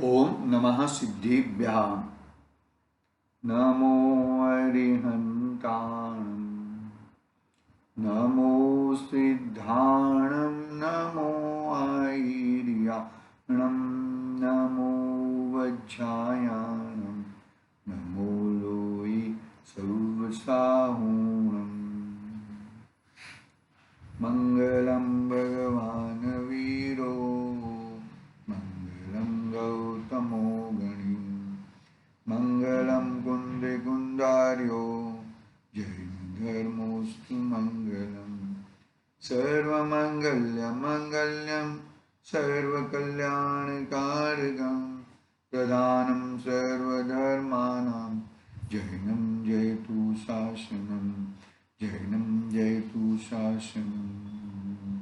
ओम नमः सिद्धिभ्यां नमो अरिहन्ताणं नमो सिद्धाणं नमो ऐर्याणं नमो वज्रायाणं नमो लोई सर्वसाहूणम् मंगलम भगवान वीरो मंगलम गौतमो गणी मंगलम कुंदे कुंदार्यो जैन धर्मोस्तु मंगलम सर्वमंगल्यं मंगल्यं सर्वकल्याणकारकं प्रधानं सर्वधर्माणां जैनं जयतु शासनं जैनं जयतु शासनम्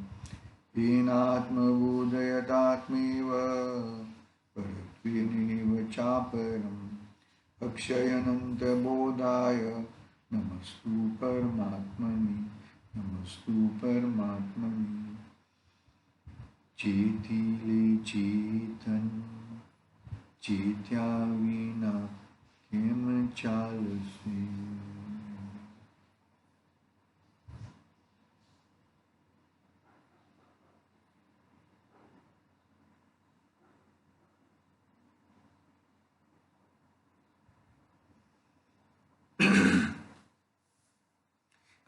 हीनात्मबोधयतात्मेव परत्वेनैव चापरम् अक्षयनन्तबोधाय नमस्तु परमात्मने नमस्तु परमात्मने चेतिले चेतन चेत्या विना केम चालसे।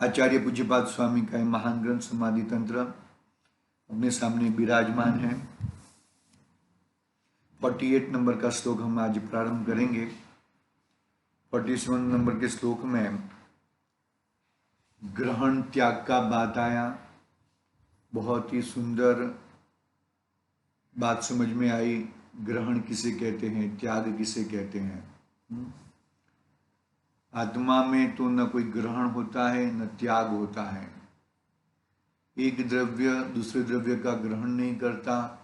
आचार्य पूज्यपाद स्वामी का महान ग्रंथ समाधि तंत्र अपने सामने विराजमान है। 48 नंबर का श्लोक हम आज प्रारंभ करेंगे। 47 नंबर के श्लोक में ग्रहण त्याग का बात आया। बहुत ही सुंदर बात समझ में आई। ग्रहण किसे कहते हैं, त्याग किसे कहते हैं। आत्मा में तो न कोई ग्रहण होता है न त्याग होता है। एक द्रव्य दूसरे द्रव्य का ग्रहण नहीं करता।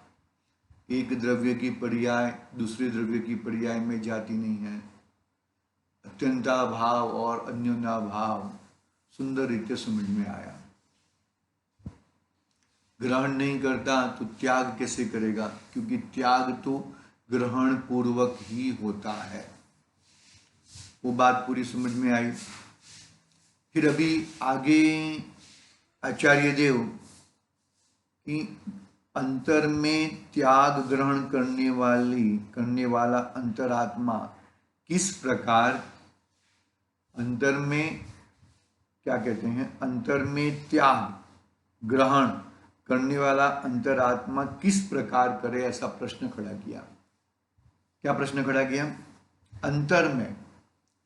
एक द्रव्य की पर्याय दूसरे द्रव्य की पर्याय में जाती नहीं है। अत्यंताभाव और अन्योन्याभाव सुंदर रीते समझ में आया। ग्रहण नहीं करता तो त्याग कैसे करेगा, क्योंकि त्याग तो ग्रहण पूर्वक ही होता है। वो बात पूरी समझ में आई। फिर अभी आगे आचार्य देव कि अंतर में त्याग ग्रहण करने वाला अंतरात्मा किस प्रकार, अंतर में क्या कहते हैं, अंतर में त्याग ग्रहण करने वाला अंतरात्मा किस प्रकार करे, ऐसा प्रश्न खड़ा किया। क्या प्रश्न खड़ा किया? अंतर में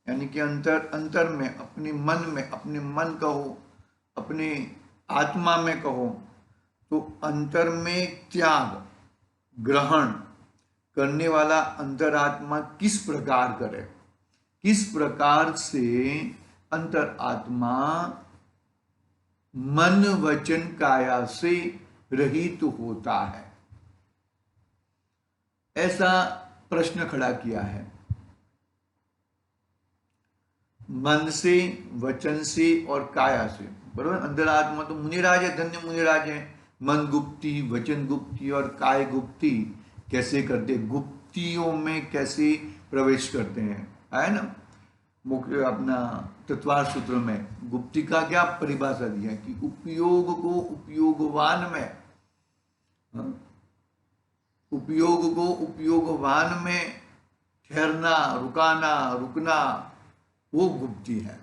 यानी कि अंतर में, अपने मन में, अपने मन कहो, अपने आत्मा में कहो, तो अंतर में त्याग ग्रहण करने वाला अंतरात्मा किस प्रकार करे, किस प्रकार से अंतरात्मा मन वचन काया से रहित होता है, ऐसा प्रश्न खड़ा किया है। मन से, वचन से और काया से, बराबर। अंतरात्मा तो मुनिराज है, धन्य मुनिराज है। मन गुप्ती, वचन गुप्ती और काय गुप्ती कैसे करते, गुप्तियों में कैसे प्रवेश करते हैं, है ना। मुख्य अपना तत्वार सूत्र में गुप्ती का क्या परिभाषा दी है कि उपयोग को उपयोगवान में, उपयोग को उपयोगवान में ठहरना, रुकना, वो गुप्ती है।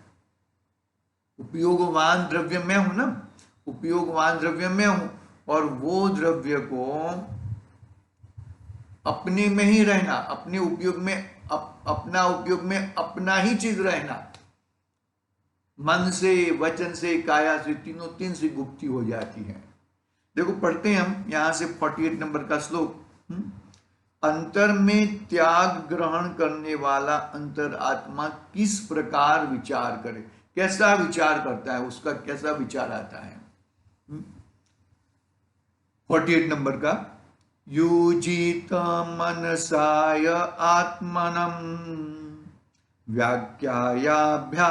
उपयोगवान द्रव्य में हूं ना, उपयोगवान द्रव्य में हूं, और वो द्रव्य को अपने में ही रहना, अपने उपयोग में, अपना उपयोग में अपना ही चीज रहना, मन से, वचन से, काया से, तीन से गुप्ती हो जाती है। देखो पढ़ते हैं हम यहां से 48 नंबर का श्लोक। अंतर में त्याग ग्रहण करने वाला अंतरात्मा किस प्रकार विचार करे, कैसा विचार करता है, उसका कैसा विचार आता है। 48 नंबर का, युजित मनसाय आत्मनम व्याख्यायाभ्या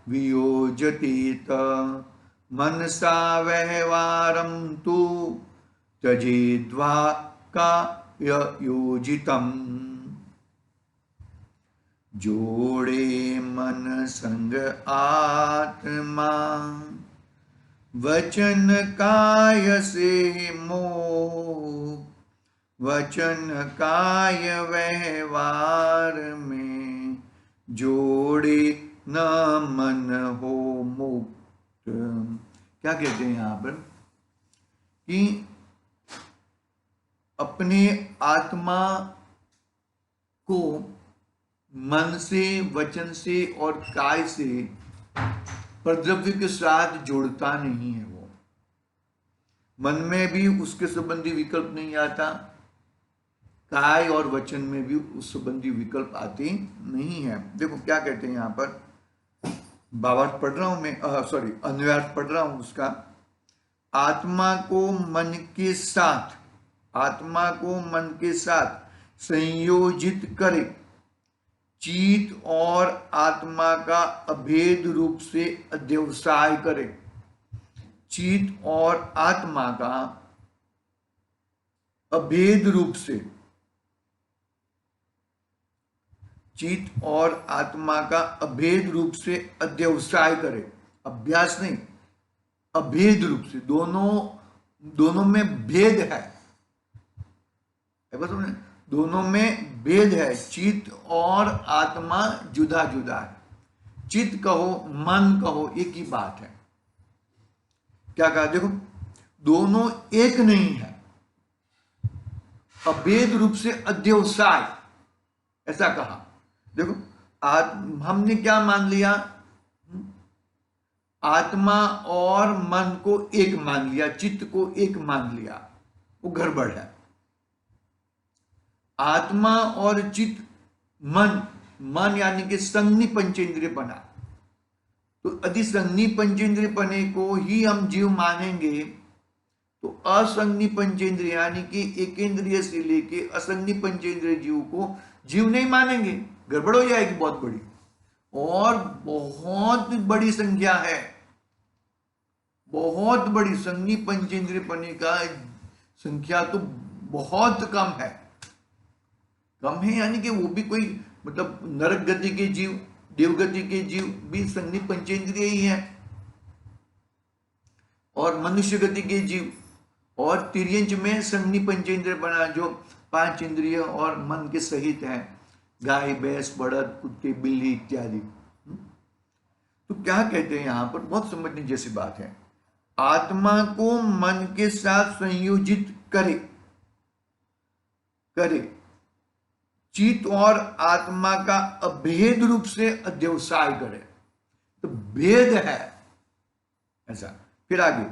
वियोजतीत मनसा व्यवहारं तु त्यजेद्वा का योजितम। जोड़े मन संग आत्मा, वचन काय से मोह, वचन काय व्यवहार में, जोड़े न मन हो मुक्त। क्या कहते हैं यहां पर कि अपने आत्मा को मन से, वचन से और काय से परद्रव्य के साथ जोड़ता नहीं है। वो मन में भी उसके संबंधी विकल्प नहीं आता, काय और वचन में भी उस संबंधी विकल्प आते नहीं है। देखो क्या कहते हैं यहां पर, भावार्थ पढ़ रहा हूं मैं, सॉरी अन्वयार्थ पढ़ रहा हूं उसका। आत्मा को मन के साथ, आत्मा को मन के साथ संयोजित करे, चित्त और आत्मा का अभेद रूप से अध्यवसाय करे, चित्त और आत्मा का अभेद रूप से, चित्त और आत्मा का अभेद रूप से अध्यवसाय करे, अभ्यास नहीं, अभेद रूप से, दोनों में भेद है, दोनों में भेद है। चित्त और आत्मा जुदा जुदा है। चित्त कहो, मन कहो, एक ही बात है। क्या कहा, देखो दोनों एक नहीं है, अभेद रूप से अध्यवसाय, ऐसा कहा। देखो हमने क्या मान लिया, आत्मा और मन को एक मान लिया, चित्त को एक मान लिया, वो गड़बड़ है। आत्मा और चित्त, मन यानी कि संज्ञी पंचेंद्रिय बना, तो यदि संज्ञी पंचेंद्रिय पने को ही हम जीव मानेंगे तो असंज्ञी पंचेंद्रिय यानी कि एकेंद्रिय से लेके असंज्ञी पंचेंद्रिय जीव को जीव नहीं मानेंगे, गड़बड़ हो जाएगी बहुत बड़ी, और बहुत बड़ी संख्या है, बहुत बड़ी संज्ञी पंचेंद्रिय पने का संख्या तो बहुत कम है। कम है यानी कि वो भी कोई मतलब नरक गति के जीव, देवगति के जीव भी संज्ञी पंचेंद्रिय ही है, और मनुष्य गति के जीव, और तिर्यंच में संज्ञी पंचेंद्रिय बना जो 5 इंद्रिय और मन के सहित है, गाय भैंस बड़द कुत्ते बिल्ली इत्यादि। तो क्या कहते हैं यहां पर, बहुत समझने जैसी बात है। आत्मा को मन के साथ संयोजित करे, चित्त और आत्मा का अभेद रूप से अध्यवसाय करे, तो भेद है ऐसा। फिर आगे,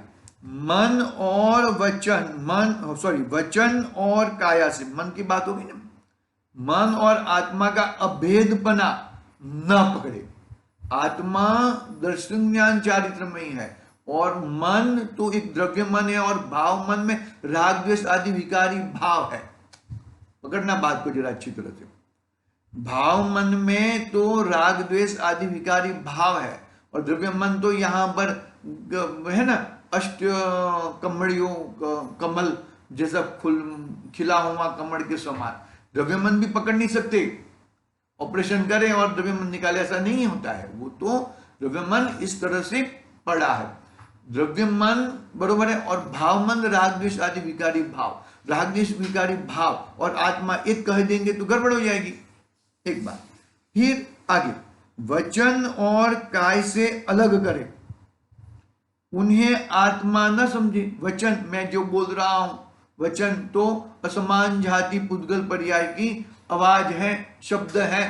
मन और वचन, वचन और काया से, मन की बात होगी ना, मन और आत्मा का अभेदपना न पकड़े। आत्मा दर्शन ज्ञान चारित्र में ही है, और मन तो एक द्रव्य मन है, और भाव मन में राग द्वेष आदि विकारी भाव है। पकड़ना बात को जरा अच्छी तरह से, भाव मन में तो राग द्वेष आदि विकारी भाव है, और द्रव्य मन तो यहां पर है ना, अष्ट कमड़ियों कमल जैसा खिला हुआ कमल के समान। द्रव्य मन भी पकड़ नहीं सकते, ऑपरेशन करें और द्रव्य मन निकाले, ऐसा नहीं होता है। वो तो द्रव्य मन इस तरह से पड़ा है, द्रव्य मन बरोबर है, और भाव मन राग द्वेष आदि विकारी भाव, राग द्वेष विकारी भाव और आत्मा एक कह देंगे तो गड़बड़ हो जाएगी, एक बात। फिर आगे, वचन और काय से अलग करे, उन्हें आत्मा न समझे। वचन मैं जो बोल रहा हूं, वचन तो असमान जाति पुद्गल पर्याय की आवाज है, शब्द है,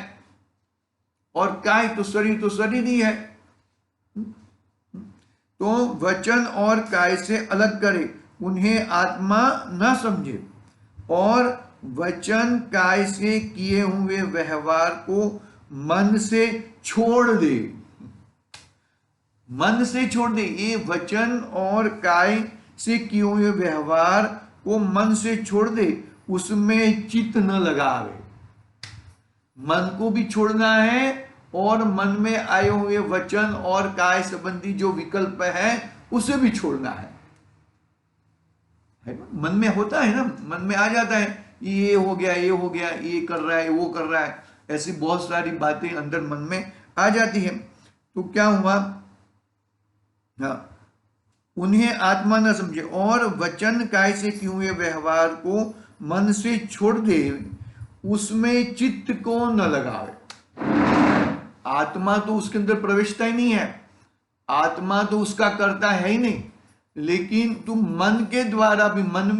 और काय तो शरीर ही है। तो वचन और काय से अलग करे, उन्हें आत्मा न समझे, और वचन काय से किए हुए व्यवहार को मन से छोड़ दे, मन से छोड़ दे। ये वचन और काय से किए हुए व्यवहार को मन से छोड़ दे, उसमें चित्त न लगावे। मन को भी छोड़ना है, और मन में आए हुए वचन और काय संबंधी जो विकल्प है उसे भी छोड़ना है। मन में होता है ना, मन में आ जाता है, ये हो गया, ये हो गया, ये कर रहा है, वो कर रहा है, ऐसी बहुत सारी बातें अंदर मन में आ जाती है। तो क्या हुआ, हाँ, उन्हें आत्मा न समझे और वचन काय से किए हुए व्यवहार को मन से छोड़ दे, उसमें चित्त को न लगावे। आत्मा तो उसके अंदर प्रवेशता ही नहीं है, आत्मा तो उसका करता है ही नहीं, लेकिन तुम मन के द्वारा भी मन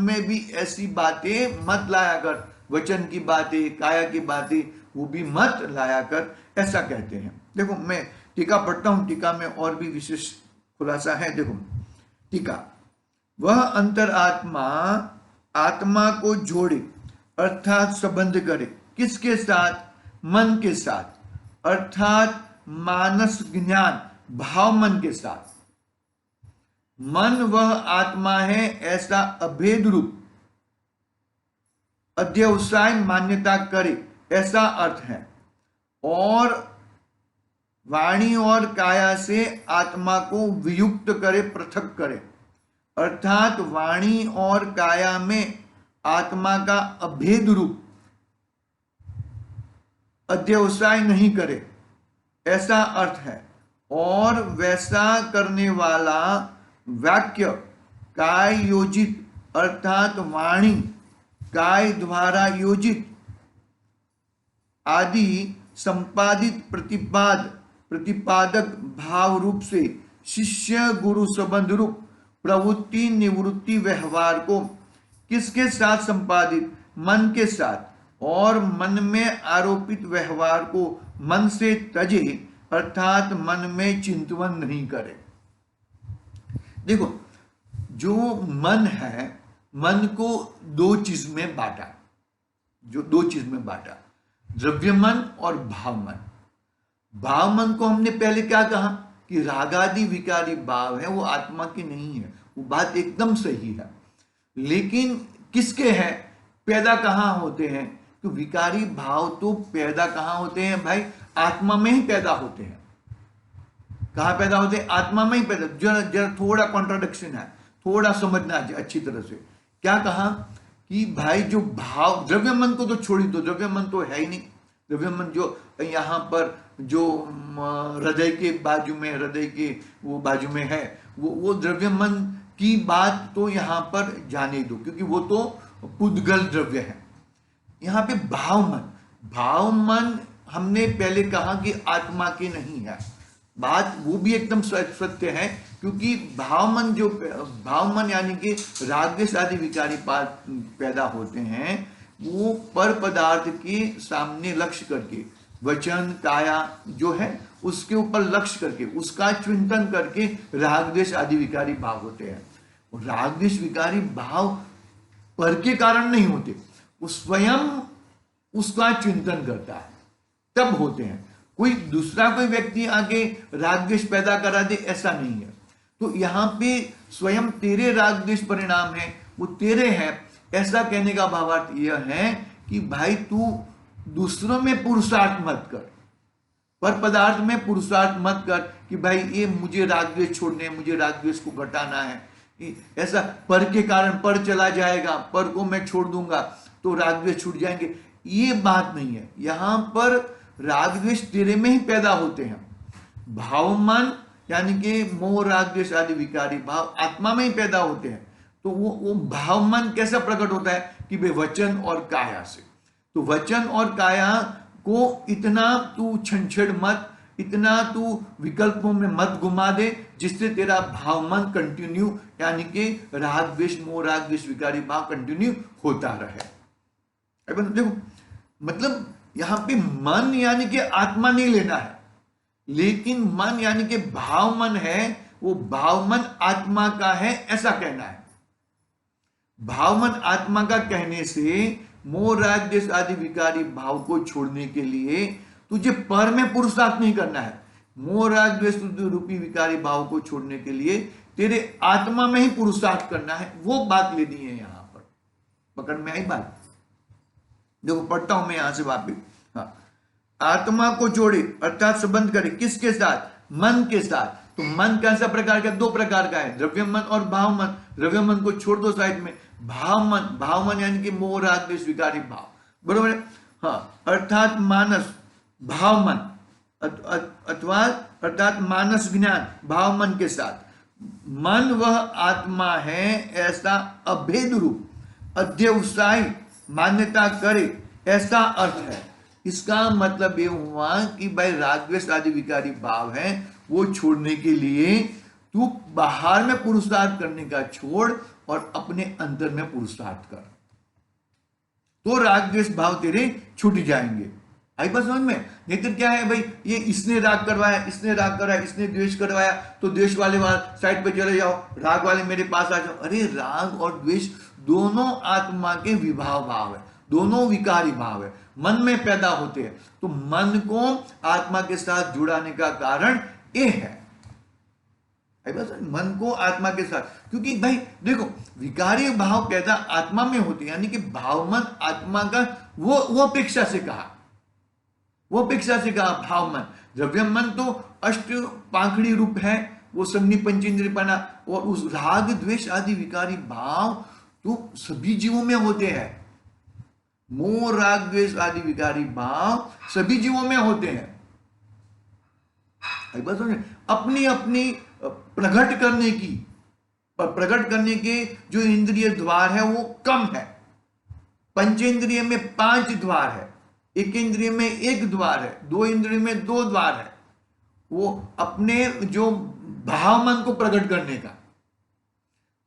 में भी ऐसी बातें मत लाया कर, वचन की बातें, काया की बातें वो भी मत लाया कर, ऐसा कहते हैं। देखो मैं टीका पढ़ता हूं, टीका में और भी विशेष खुलासा है। देखो टीका, वह अंतर आत्मा को जोड़े अर्थात संबंध करे, किसके साथ, मन के साथ, अर्थात मानस ज्ञान भाव मन के साथ। मन वह आत्मा है ऐसा अभेद रूप अध्यवसाय मान्यता करे, ऐसा अर्थ है। और वाणी और काया से आत्मा को वियुक्त करे, पृथक करे, अर्थात वाणी और काया में आत्मा का अभेद रूप अध्यवसाय नहीं करे, ऐसा अर्थ है। और वैसा करने वाला वाक्य काय योजित अर्थात वाणी काय द्वारा योजित आदि संपादित प्रतिपादक भाव रूप से शिष्य गुरु संबंध रूप प्रवृत्ति निवृत्ति व्यवहार को किसके साथ संपादित, मन के साथ, और मन में आरोपित व्यवहार को मन से तजे, अर्थात मन में चिंतन नहीं करे। देखो जो मन है, मन को दो चीज में बांटा, द्रव्य मन और भाव मन। भाव मन को हमने पहले क्या कहा कि रागादि विकारी भाव है, वो आत्मा की नहीं है, वो बात एकदम सही है। लेकिन किसके हैं, पैदा कहाँ होते हैं, तो विकारी भाव तो पैदा कहाँ होते हैं भाई, आत्मा में ही पैदा होते हैं। कहाँ पैदा होते हैं, आत्मा में ही पैदा। जरा थोड़ा कॉन्ट्राडिक्शन है, थोड़ा समझना अच्छी तरह से। क्या कहा कि भाई जो भाव, द्रव्य मन को तो छोड़ दो, द्रव्य मन तो है ही नहीं। द्रव्य मन जो यहाँ पर जो हृदय के बाजू में, हृदय के वो बाजू में है, वो द्रव्य मन की बात तो यहाँ पर जाने दो, क्योंकि वो तो पुद्गल द्रव्य है। यहाँ पे भाव मन हमने पहले कहा कि आत्मा की नहीं है, बात वो भी एकदम सत्य है, क्योंकि भाव मन यानी कि राग द्वेष आदि विकारी पैदा होते हैं, वो पर पदार्थ के सामने लक्ष्य करके, वचन काया जो है उसके ऊपर लक्ष्य करके, उसका चिंतन करके राग द्वेष आदि विकारी भाव होते हैं। और राग द्वेष विकारी भाव पर के कारण नहीं होते, वो स्वयं उसका चिंतन करता है तब होते हैं। कोई दूसरा कोई व्यक्ति आके राग द्वेष पैदा करा दे, ऐसा नहीं है। तो यहाँ पे स्वयं तेरे राग द्वेष परिणाम है, वो तेरे हैं, ऐसा कहने का भावार्थ यह है कि भाई तू दूसरों में पुरुषार्थ मत कर, पर पदार्थ में पुरुषार्थ मत कर कि भाई ये मुझे राग द्वेष छोड़ने है, मुझे राग द्वेष को घटाना है, ऐसा पर के कारण पर चला जाएगा, पर को मैं छोड़ दूंगा तो राग द्वेष छूट जाएंगे, ये बात नहीं है। यहाँ पर राग द्वेष तेरे में ही पैदा होते हैं। भाव मन यानी कि मोह राग द्वेष आदि विकारी भाव आत्मा में ही पैदा होते हैं। तो वो भाव मन कैसा प्रकट होता है कि भाई वचन और काया से। तो वचन और काया को इतना तू छंछड़ मत, इतना तू विकल्पों में मत घुमा दे जिससे तेरा भाव मन कंटिन्यू यानी कि राग द्वेष मोह राग द्वेष विकारी भाव कंटिन्यू होता रहे। देखो मतलब यहाँ पे मन यानी कि आत्मा नहीं लेना है, लेकिन मन यानी कि भाव मन है, वो भाव मन आत्मा का है ऐसा कहना है। भाव मन आत्मा का कहने से मोह राग द्वेष आदि विकारी भाव को छोड़ने के लिए तुझे पर में पुरुषार्थ नहीं करना है। मोह राग द्वेष रूपी विकारी भाव को छोड़ने के लिए तेरे आत्मा में ही पुरुषार्थ करना है, वो बात लेनी है। यहां पर पकड़ में आई बात। देखो पढ़ता हूं मैं यहां से वापिस। हाँ, आत्मा को जोड़े अर्थात संबंध करे, किसके साथ, मन के साथ। तो मन कैसा प्रकार का, दो प्रकार का है, द्रव्य मन और भाव मन। द्रव्य मन को छोड़ दो साइड में, भाव मन यानी कि मोह राग द्वेष विकारी भाव, बरोबर है। हाँ, अर्थात मानस भाव मन अथवा अर्थात मानस ज्ञान भाव मन के साथ मन वह आत्मा है ऐसा अभेद रूप अध्यवसायी मान्यता करे, ऐसा अर्थ है। इसका मतलब ये हुआ कि भाई राग द्वेष आदि विकारी भाव है वो छोड़ने के लिए तू बाहर में पुरुषार्थ करने का छोड़ और अपने अंदर में पुरुषार्थ कर, तो राग द्वेष भाव तेरे छूट जाएंगे। आई बात समझ में? नहीं तो क्या है भाई, ये इसने राग करवाया, इसने राग कराया, इसने द्वेष करवाया, तो द्वेष वाले साइड पे चले जाओ, राग वाले मेरे पास आ जाओ। अरे राग और द्वेष दोनों आत्मा के विभाव भाव है, दोनों विकारी भाव है, मन में पैदा होते हैं। तो मन को आत्मा के साथ जुड़ाने का कारण ये है, मन को आत्मा के साथ, क्योंकि भाई देखो विकारी भाव पैदा आत्मा में होते हैं, यानी कि भाव मन आत्मा का वो अपेक्षा से कहा, वो अपेक्षा से कहा भाव मन। द्रव्य मन तो अष्ट पाखड़ी रूप है, वो संगनी पंचेंद्रियपना, और उस राग द्वेष आदि विकारी भाव तो सभी जीवों में होते हैं। मोह राग द्वेष आदि विकारी भाव सभी जीवों में होते हैं। अपनी अपनी प्रकट करने के जो इंद्रिय द्वार है वो कम है। पंचेंद्रिय में 5 द्वार है, एक इंद्रिय में 1 द्वार है, 2 इंद्रिय में 2 द्वार है, वो अपने जो भाव मन को प्रकट करने का।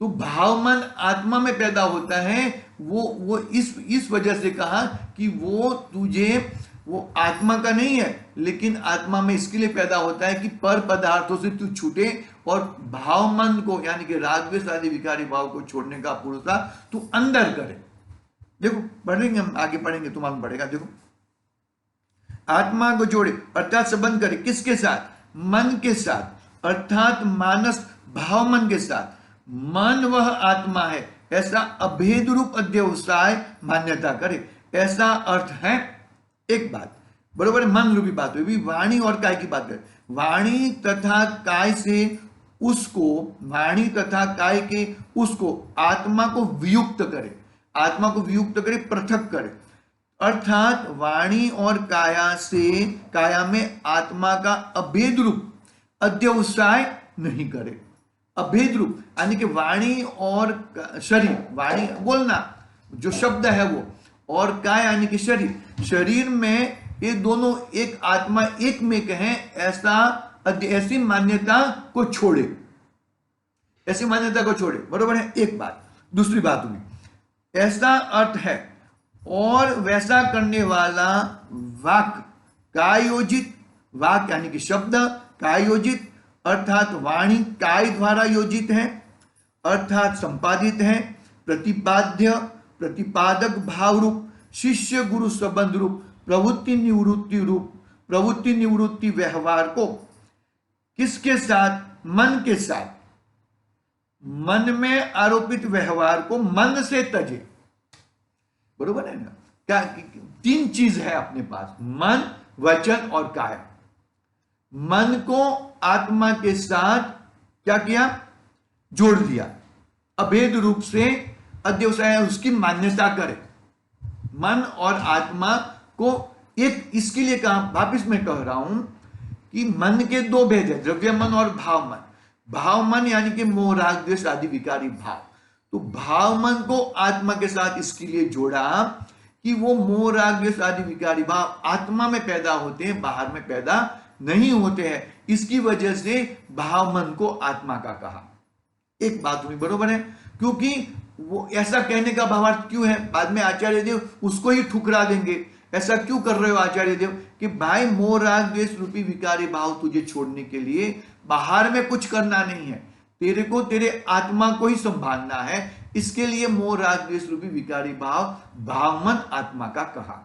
तो भाव मन आत्मा में पैदा होता है, वो इस वजह से कहा कि वो तुझे वो आत्मा का नहीं है, लेकिन आत्मा में इसके लिए पैदा होता है कि पर पदार्थों से तू छूटे और भाव मन को यानी कि राग द्वेष आदि विकारी भाव को छोड़ने का पुरुषार्थ तू अंदर करे। देखो पढ़ेंगे हम, आगे पढ़ेंगे तो मालूम पड़ेगा। देखो आत्मा को जोड़े अर्थात संबंध करे, किसके साथ? मन के साथ, अर्थात मानस भाव मन के साथ। मन वह आत्मा है ऐसा अभेद रूप अध्यवसाय मान्यता करे, ऐसा अर्थ है। एक बात बरोबर है, मन रूपी बात हुई, वाणी और काय की बात है। वाणी तथा काय से उसको, वाणी तथा काय के उसको आत्मा को वियुक्त करे, आत्मा को वियुक्त करे, पृथक करे। अर्थात वाणी और काया से, काया में आत्मा का अभेद रूप अध्यवसाय नहीं करे। अभेद रूप यानी कि वाणी और शरीर, वाणी बोलना जो शब्द है वो, और काय यानी कि शरीर, शरीर में ये दोनों एक आत्मा एक में कहें, ऐसी मान्यता को छोड़े, ऐसी मान्यता को छोड़े। बरोबर है? एक बात। दूसरी बात हुई, ऐसा अर्थ है और वैसा करने वाला वाक् कायोजित, वाक् यानी कि शब्द कायोजित, अर्थात वाणी काय द्वारा योजित है, अर्थात संपादित है। प्रतिपाद्य प्रतिपादक भाव रूप, शिष्य गुरु संबंध रूप, प्रवृत्ति निवृत्ति रूप, प्रवृत्ति निवृत्ति व्यवहार को किसके साथ? मन के साथ। मन में आरोपित व्यवहार को मन से तजे। बरोबर है ना? क्या 3 चीज है अपने पास, मन, वचन और काया। मन को आत्मा के साथ क्या किया? जोड़ दिया, अभेद रूप से अध्यवसाय उसकी मान्यता करे। मन और आत्मा को एक, इसके लिए कहा, वापिस मैं कह रहा हूं कि मन के 2 भेद है, द्रव्य मन और भाव मन। भाव मन यानी कि मोह राग द्वेष आदि विकारी भाव। तो भाव मन को आत्मा के साथ इसके लिए जोड़ा कि वो मोह राग द्वेष आदि विकारी भाव आत्मा में पैदा होते हैं, बाहर में पैदा नहीं होते हैं। इसकी वजह से भाव मन को आत्मा का कहा। एक बात हुई, बरोबर है? क्योंकि वो ऐसा कहने का भावार्थ क्यों है? बाद में आचार्य देव उसको ही ठुकरा देंगे। ऐसा क्यों कर रहे हो आचार्य देव कि भाई मोह राग द्वेष रूपी विकारी भाव तुझे छोड़ने के लिए बाहर में कुछ करना नहीं है, तेरे को तेरे आत्मा को ही संभालना है। इसके लिए मोह राग द्वेष रूपी विकारी भाव भावमन आत्मा का कहा।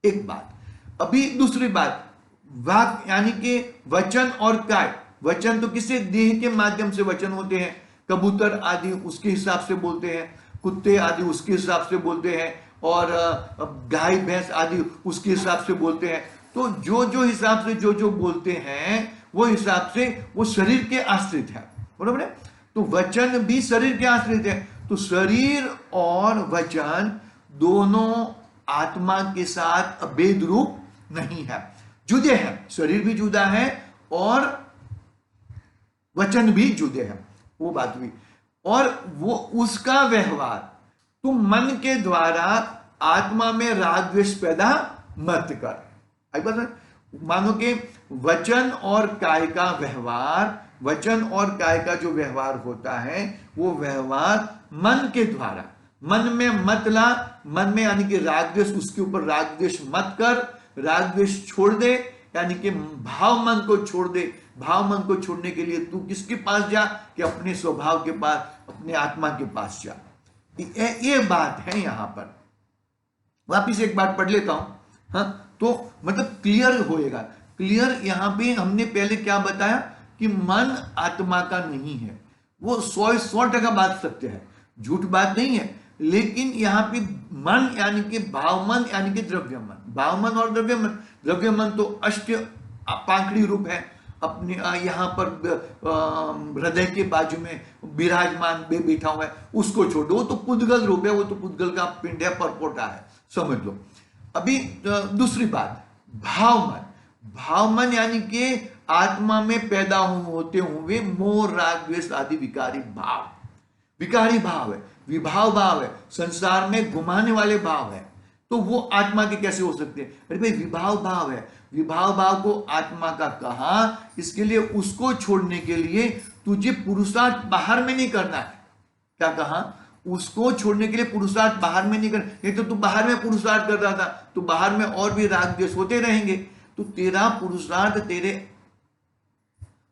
एक बात। अभी दूसरी बात, वाक यानी कि वचन और काय। वचन तो किसी देह के माध्यम से वचन होते हैं, कबूतर आदि उसके हिसाब से बोलते हैं, कुत्ते आदि उसके हिसाब से बोलते हैं, और गाय भैंस आदि उसके हिसाब से बोलते हैं। तो जो जो हिसाब से जो जो बोलते हैं वो हिसाब से वो शरीर के आश्रित है, बरोबर है? तो वचन भी शरीर के आश्रित है। तो शरीर और वचन दोनों आत्मा के साथ अभेद रूप नहीं है, जुदे हैं, शरीर भी जुदा है और वचन भी जुदे हैं, वो बात हुई। और वो उसका व्यवहार तुम मन के द्वारा आत्मा में राग द्वेष पैदा मत कर। आई बात, मानो कि वचन और काय का व्यवहार, वचन और काय का जो व्यवहार होता है वो व्यवहार मन के द्वारा, मन में मत ला, मन में यानी कि राग द्वेष, उसके ऊपर राग द्वेष मत कर, राग द्वेष छोड़ दे, यानी कि भाव मन को छोड़ दे। भाव मन को छोड़ने के लिए तू किसके पास जा कि अपने स्वभाव के पास, अपने आत्मा के पास जा। ये बात है यहां पर। वापिस एक बात पढ़ लेता हूं, हाँ, तो मतलब क्लियर होएगा। क्लियर यहां पे हमने पहले क्या बताया कि मन आत्मा का नहीं है, वो 100% बात सत्य है, झूठ बात नहीं है। लेकिन यहां पे मन यानी कि भाव मन यानी कि द्रव्य मन, भाव मन और द्रव्य मन। द्रव्य मन तो अष्ट पाखड़ी रूप है, अपने यहाँ पर हृदय के बाजू में विराजमान बैठा हुआ है, उसको छोड़ दो, वो तो पुद्गल रूप है, वो तो पुद्गल का पिंड है, परपोटा है, समझ लो। अभी दूसरी बात, भाव मन। भाव मन यानी कि आत्मा में पैदा होते हुए मोह राग द्वेष आदि विकारी भाव, विकारी भाव है, विभाव भाव है, संसार में घुमाने वाले भाव है। तो वो आत्मा के कैसे हो सकते हैं? अरे भाई विभाव भाव है, विभाव भाव को आत्मा का कहा, इसके लिए उसको छोड़ने के लिए तुझे पुरुषार्थ बाहर में नहीं करना है। क्या कहा? उसको छोड़ने के लिए पुरुषार्थ बाहर में नहीं करना। नहीं तो तू बाहर में पुरुषार्थ कर रहा था, तो बाहर में और भी राग द्वेष होते रहेंगे। तो तेरा पुरुषार्थ तेरे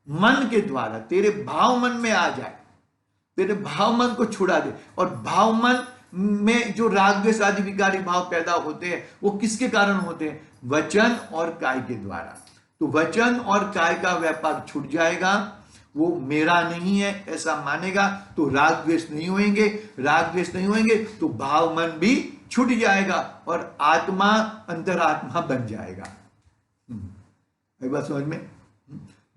मन के द्वारा, तेरे भाव मन में आ जाए, तेरे भाव मन को छुड़ा दे। और भाव मन में जो राग द्वेष आदि विकारी भाव पैदा होते हैं वो किसके कारण होते हैं? वचन और काय के द्वारा। तो वचन और काय का व्यापार छूट जाएगा, वो मेरा नहीं है ऐसा मानेगा, तो राग द्वेष नहीं होंगे, राग द्वेष नहीं होंगे तो भाव मन भी छूट जाएगा और आत्मा अंतरात्मा बन जाएगा। बात समझ में?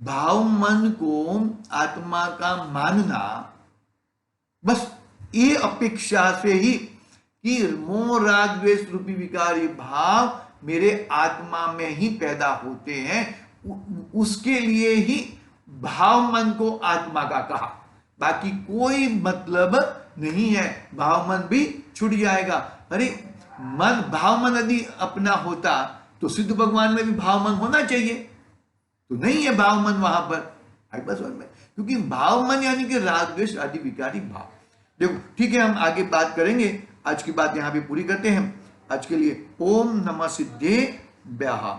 भाव मन को आत्मा का मानना, बस ये अपेक्षा से ही कि मोह राग द्वेष रूपी विकारी भाव मेरे आत्मा में ही पैदा होते हैं, उसके लिए ही भाव मन को आत्मा का कहा, बाकी कोई मतलब नहीं है। भाव मन भी छूट जाएगा। अरे मन, भाव मन यदि अपना होता तो सिद्ध भगवान में भी भाव मन होना चाहिए, तो नहीं है भाव मन वहां पर। आई बस में, क्योंकि भाव मन यानी कि राग द्वेष आदि विकारी भाव। देखो ठीक है, हम आगे बात करेंगे, आज की बात यहां पे पूरी करते हैं। आज के लिए ओम नमः सिद्धे व्याहा।